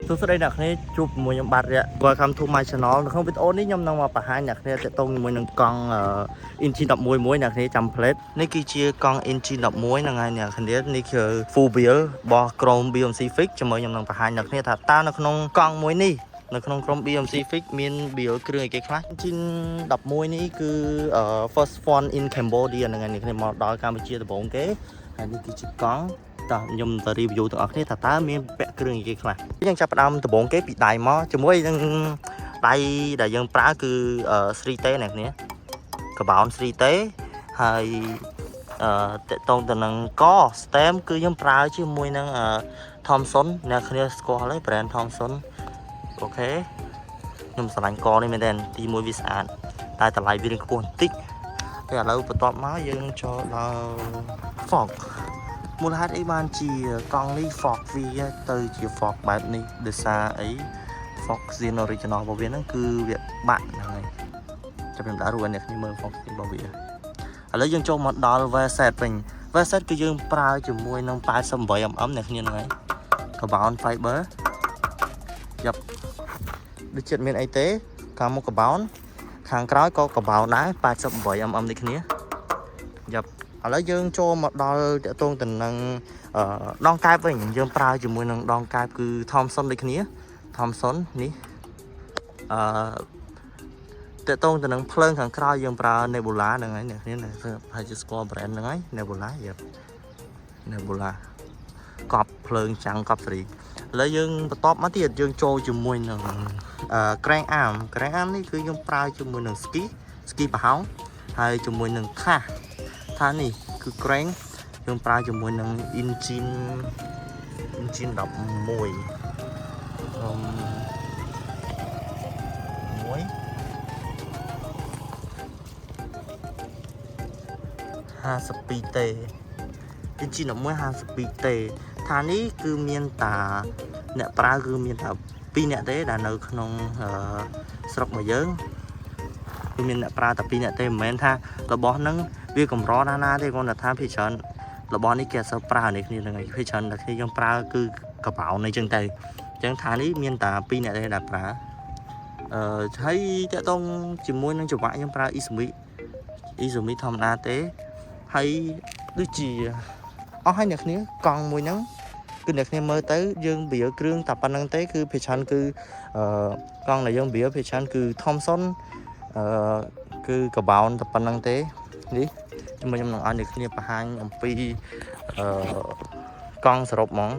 Tôi sẽ đây đặt này chụp mùi nhầm bạt vậy. Welcome to my channel. Không biết ôn ní nhầm nào mà bà hai nhạc này sẽ tông mùi nâng con inchi đập mùi muối nhạc này chăm plate. Này kia chia con inchi đập muối nâng ai nhạc này này kia full beer bo chrome BMC fix cho mùi nhầm nâng bà hai nhạc này thật ta nó không con muối ní. Nó không chrome BMC fix miền beer kêu cái khác. Inchi đập muối ní cứ first one in Cambodia nâng ai này mà đòi Campuchia từ bốn kế. Hay này kia chỉ con nhầm từ review từ ở đây ta miền bẹ kêu cái khác.ยังចាប់ផ្ដើមដំបូងគេពីដៃមកជាមួយនឹងដៃដែលយើងប្រើគឺស្រីតេនេះគ្នាកបោនស្រីតេហើយតកតងទៅនឹងក stem គឺយើងប្រើជាមួយនឹង Thomson អ្នកគ្នាស្គាល់ហើយ brand Thomson អូខេខ្ញុំស្រឡាញ់កនេះមែនតើទី1វាស្អាតតែតម្លៃវារៀងខ្ពស់បន្តិចតែឥឡូវបន្ទាប់មកយើងចូលដល់ Fog មូលហេតុអីបានជាកង់នេះ Fog វាទៅជា Fog បែបនេះដោយសារអី Fog Zin original របស់វាហ្នឹងគឺវាបាក់ហ្នឹងហើយចាំខ្ញុំដាក់រូបអ្នកគ្នាមើល Fog Zin របស់វាឥឡូវយើងចូលមកដល់ Verset វិញ Verset គឺយើងប្រើជាមួយនឹង 88mm អ្នកគ្នាហ្នឹងហើយកបោន fiber យ៉ាប់ដូចចិត្តមានអីទេខាងមុខកបោនខាងក្រោយក៏កបោនដែរ 88mm នេះគ្នាយ៉ាប់ឥឡូវយើងចូលមកដល់តកតងទៅនឹងដងកែបវិញយើងប្រើជាមួយនឹងដងកែបគឺ Thomson ដូចគ្នា Thomson នេះតកតងទៅនឹងភ្លើងខាងក្រោយយើងប្រើ Nebula ហ្នឹងហើយអ្នកគ្នាហើយជាស្គាល់ brand ហ្នឹងហើយ Nebula យប់ Nebula កប់ភ្លើងចាំងកប់សេរីឥឡូវយើងបន្តមកទៀតយើងចូលជាមួយនឹងCrank arm នេះគឺយើងប្រើជាមួយនឹង ski ប្រហោងហើយជាមួយនឹងថានេះគឺ crank យើងប្រើជាមួយនឹង engine 11 52T engine 52T ថានេះគឺមានតាអ្នកប្រើគឺមានតែ2អ្នកទេដែលនៅក្នុងស្រុករបស់យើងគឺមានអ្នកប្រើតែ2អ្នកទេមិនមែនថារបស់ហ្នឹងវាកម្រណាទេគាត់ថាភាគច្រើនរបស់នេះគេអត់សូវប្រើនេះគ្នាហ្នឹងហើយភាគច្រើនតែគ្នាយើងប្រើគឺកបោនអីចឹងទៅអញ្ចឹងថានេះមានតែ2អ្នកទេដែលប្រើហើយតកតងជាមួយនឹងចង្វាក់យើងប្រើ Izumi ធម្មតាទេហើយដូចជាអស់ហើយអ្នកគ្នាកង់មួយហ្នឹងគឺអ្នកគ្នាមើលទៅយើងវាគ្រឿងតែប៉ុណ្្នឹងទេគឺភាគច្រើនគឺកង់ដែលយើងវាភាគច្រើនគឺ Thomson គឺកបោនតែប៉ុណ្្នឹងទេនេះខ្ញុំនឹងឲ្យអ្នកគ្នាបង្ហាញអំពីកង់សរុបហ្មង